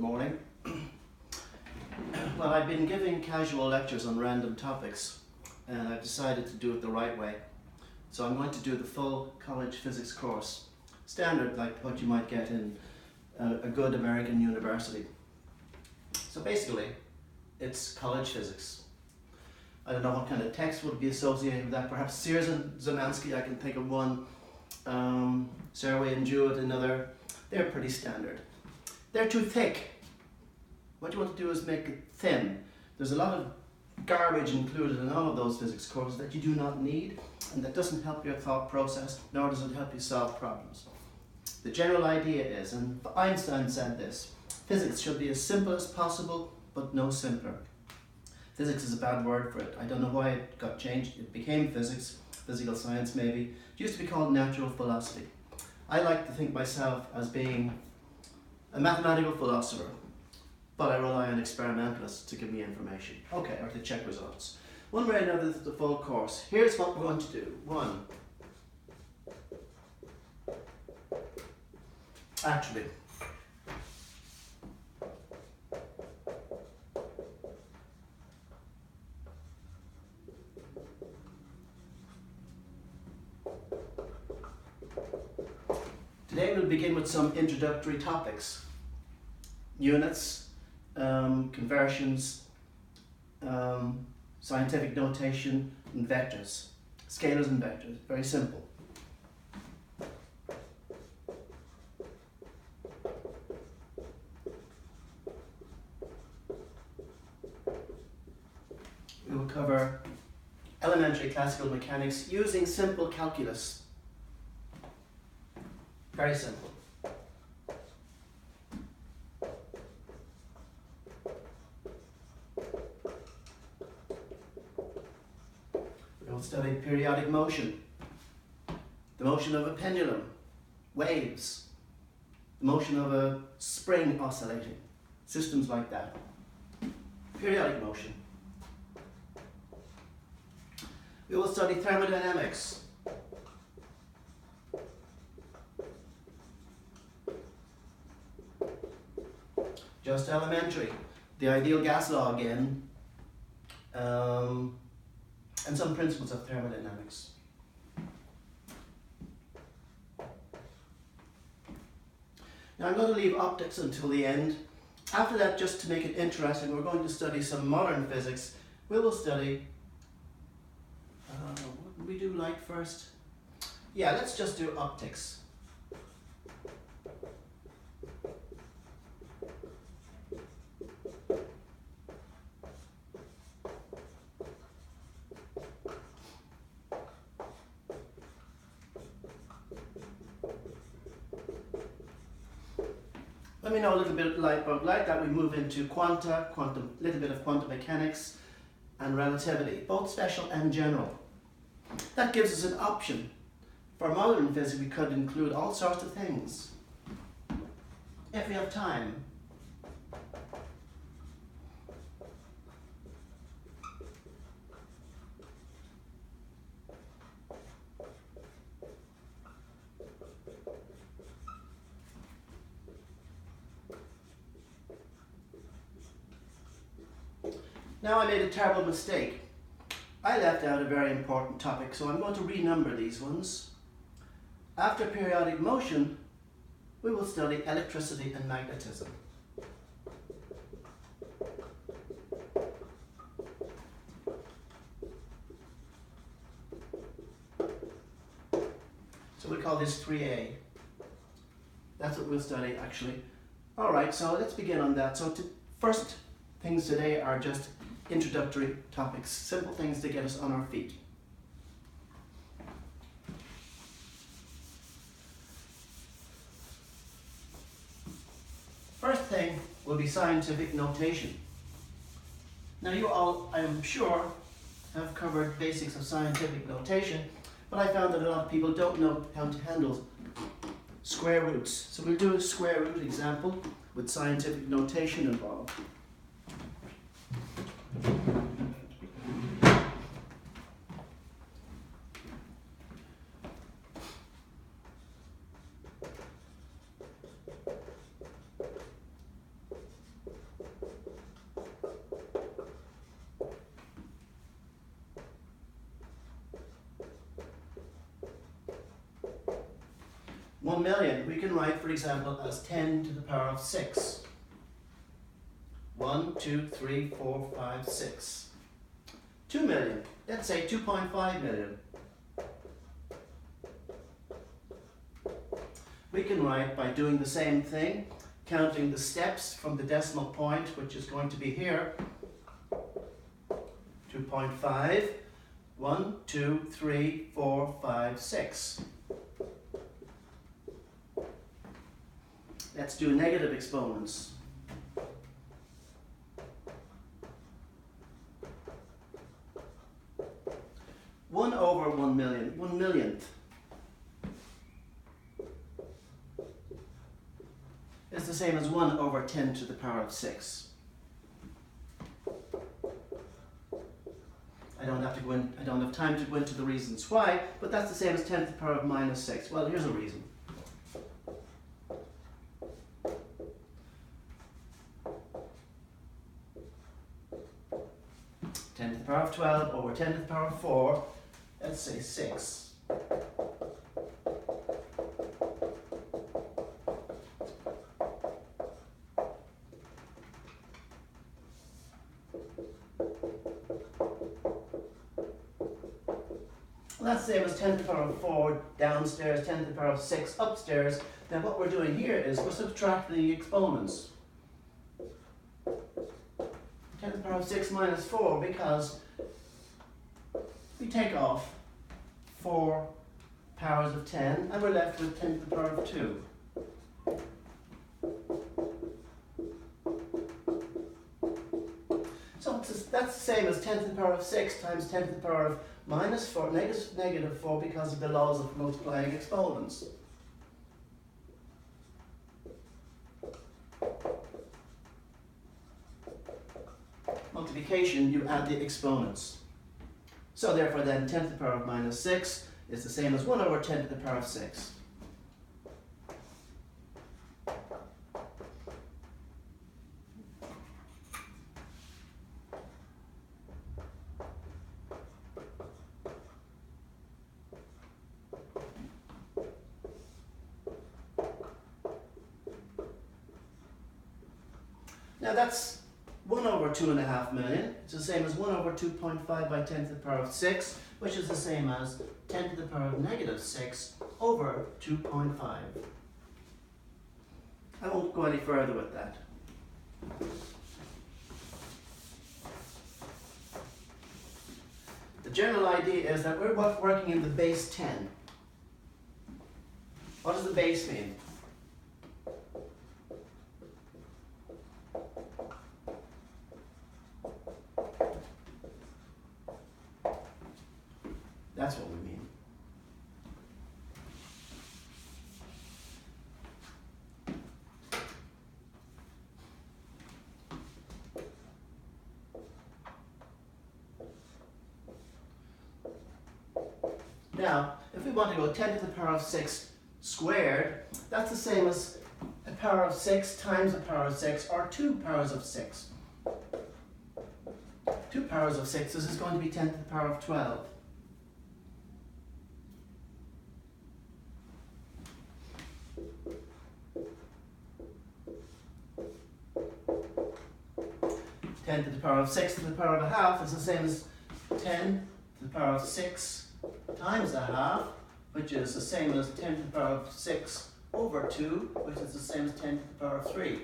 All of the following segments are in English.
morning. Well, I've been giving casual lectures on random topics and I've decided to do it the right way. So I'm going to do the full college physics course, standard like what you might get in a good American university. So basically, it's college physics. I don't know what kind of text would be associated with that. Perhaps Sears and Zemansky, I can think of one. Serway and Jewett, another. They're pretty standard. They're too thick. What you want to do is make it thin. There's a lot of garbage included in all of those physics courses that you do not need, and that doesn't help your thought process, nor does it help you solve problems. The general idea is, and Einstein said this, physics should be as simple as possible, but no simpler. Physics is a bad word for it. I don't know why it got changed. It became physics, physical science maybe. It used to be called natural philosophy. I like to think myself as being a mathematical philosopher, but I rely on experimentalists to give me information. Okay, or to check results. One way or another, this is the full course. Here's what we're going to do. Actually, today we'll begin with some introductory topics. Units, conversions, scientific notation, and vectors. Scalars and vectors, very simple. We will cover elementary classical mechanics using simple calculus. Very simple. We will study periodic motion, the motion of a pendulum, waves, the motion of a spring oscillating, systems like that. Periodic motion. We will study thermodynamics. Just elementary. The ideal gas law again. And some principles of thermodynamics. Now I'm going to leave optics until the end. After that, just to make it interesting, we're going to study some modern physics. We will study, what would we do like first? Yeah, let's just do optics. Let me know a little bit about light, that we move into quanta, little bit of quantum mechanics and relativity, both special and general. That gives us an option. For modern physics, we could include all sorts of things, if we have time. Now I made a terrible mistake. I left out a very important topic, so I'm going to renumber these ones. After periodic motion, we will study electricity and magnetism. So we'll call this 3A. That's what we'll study actually. Alright, so let's begin on that. So first things today are just introductory topics, simple things to get us on our feet. First thing will be scientific notation. Now you all, I am sure, have covered basics of scientific notation, but I found that a lot of people don't know how to handle square roots. So we'll do a square root example with scientific notation involved. 1 million we can write, for example, as 10 to the power of 6. 1, 2, 3, 4, 5, 6. 2 million, let's say 2.5 million. We can write by doing the same thing, counting the steps from the decimal point, which is going to be here. 2.5, 1, 2, 3, 4, 5, 6. Let's do negative exponents. 1 over 1 million, 1 millionth, is the same as 1 over 10 to the power of 6. I don't have time to go into the reasons why, but that's the same as 10 to the power of minus 6. Well, here's a reason. Ten to the power of 12 over 10 to the power of 4, let's say 6. Well, that's the same as 10 to the power of 4 downstairs, 10 to the power of 6 upstairs. Now what we're doing here is we're subtracting the exponents. 10 to the power of 6 minus 4, because we take off 4 powers of 10 and we're left with 10 to the power of 2. So that's the same as 10 to the power of 6 times 10 to the power of minus 4, negative 4, because of the laws of multiplying exponents. Multiplication, you add the exponents. So therefore then 10 to the power of minus 6 is the same as 1 over 10 to the power of 6. Now that's 1 over 2.5 million. It's the same as 1 over 2.5 by 10 to the power of 6, which is the same as 10 to the power of negative 6 over 2.5. I won't go any further with that. The general idea is that we're working in the base 10. What does the base mean? That's what we mean. Now, if we want to go 10 to the power of 6 squared, that's the same as a power of 6 times a power of 6, or 2 powers of 6. 2 powers of 6, this is going to be 10 to the power of 12. Ten to the power of 6 to the power of a half is the same as 10 to the power of 6 times a half, which is the same as 10 to the power of 6 over 2, which is the same as 10 to the power of 3.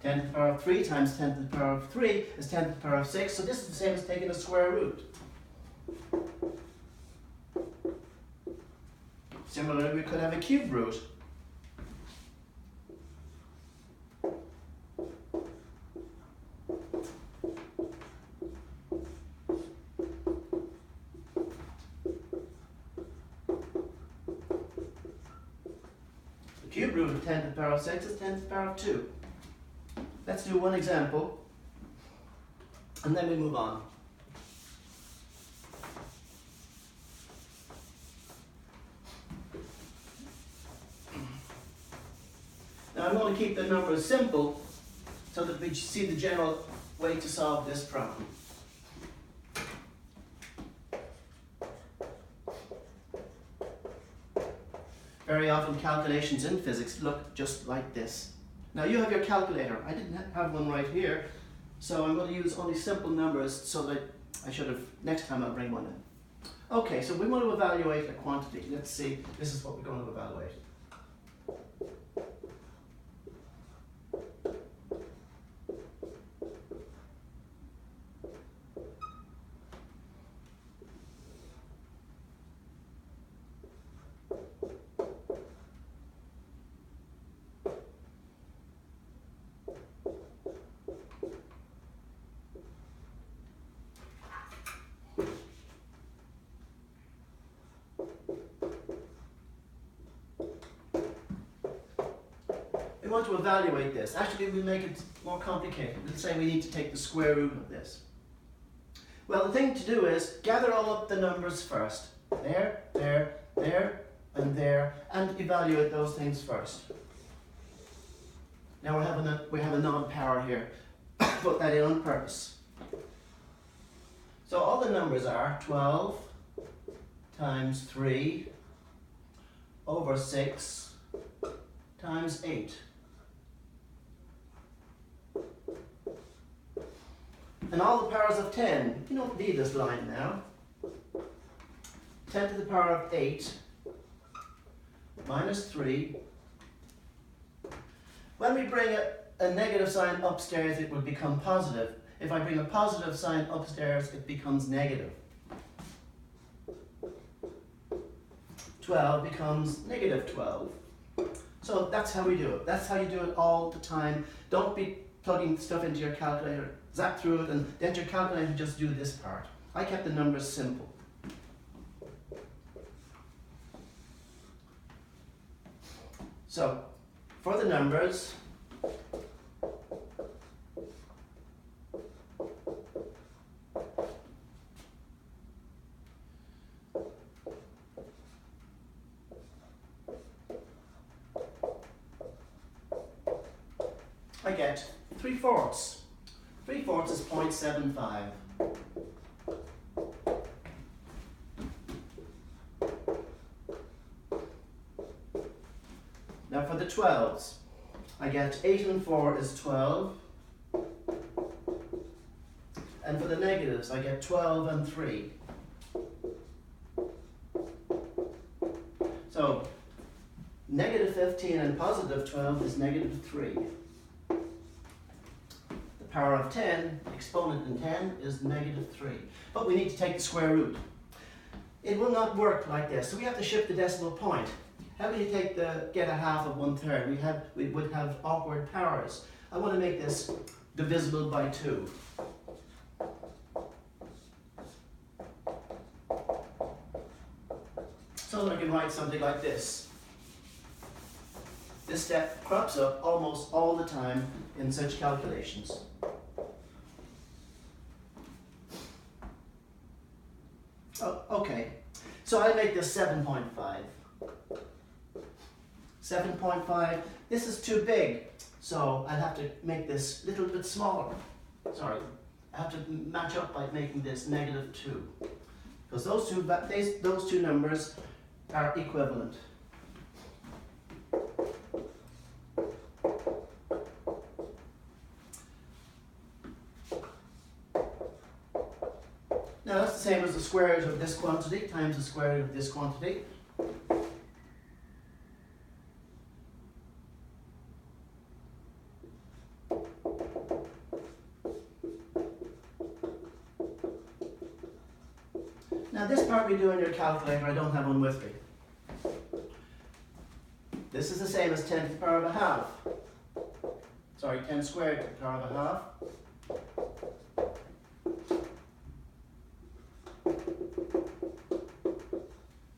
Ten to the power of 3 times 10 to the power of 3 is 10 to the power of 6, so this is the same as taking a square root. Similarly, we could have a cube root. The cube root of 10 to the power of 6 is 10 to the power of 2. Let's do one example, and then we move on. Now I'm going to keep the numbers simple so that we see the general way to solve this problem. Very often calculations in physics look just like this. Now you have your calculator. I didn't have one right here, so I'm going to use only simple numbers so that I should have, next time I'll bring one in. Okay, so we want to evaluate a quantity. Let's see, this is what we're going to evaluate. We want to evaluate this. Actually, we'll make it more complicated. Let's say we need to take the square root of this. Well, the thing to do is gather all up the numbers first. There, there, there, and there, and evaluate those things first. Now we have an odd power here. Put that in on purpose. So all the numbers are 12 times 3 over 6 times 8. And all the powers of 10. You don't need this line now. 10 to the power of 8 minus 3. When we bring a negative sign upstairs, it will become positive. If I bring a positive sign upstairs, it becomes negative. 12 becomes negative 12. So that's how we do it. That's how you do it all the time. Don't be plugging stuff into your calculator, zap through it, and let your calculator just do this part. I kept the numbers simple. So, for the numbers, I get 3/4. 3/4 is 0.75. Now for the 12s, I get 8 and 4 is 12. And for the negatives, I get 12 and 3. So, negative 15 and positive 12 is negative 3. The power of 10, exponent in 10, is negative 3. But we need to take the square root. It will not work like this, so we have to shift the decimal point. How do you get a half of 1/3? We would have awkward powers. I want to make this divisible by 2. So I can write something like this. This step crops up almost all the time in such calculations. Oh, okay. So I make this 7.5. 7.5. This is too big, so I'll have to make this a little bit smaller. Sorry, I have to match up by making this negative 2. Because those two numbers are equivalent. Now that's the same as the square root of this quantity times the square root of this quantity. Now this part we do in your calculator, I don't have one with me. This is the same as 10 to the power of a half. Sorry, 10 squared to the power of a half.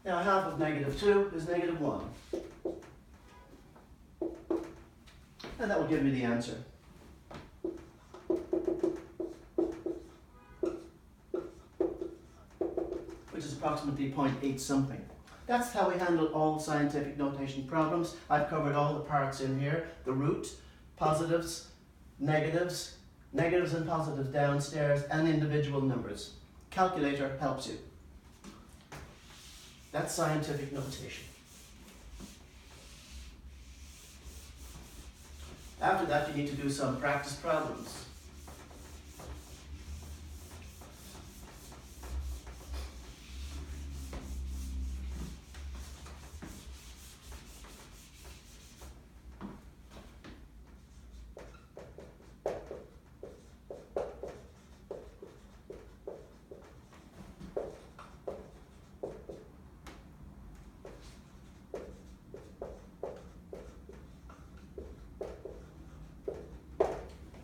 Now half of negative 2 is negative 1. And that will give me the answer. Which is approximately 0.8 something. That's how we handle all scientific notation problems. I've covered all the parts in here. The root, positives, negatives and positives downstairs, and individual numbers. Calculator helps you. That's scientific notation. After that, you need to do some practice problems.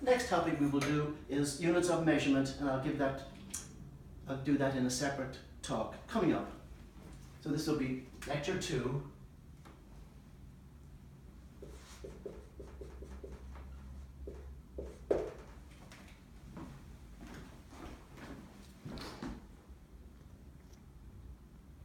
Next topic we will do is units of measurement, and I'll do that in a separate talk coming up. So this will be lecture 2.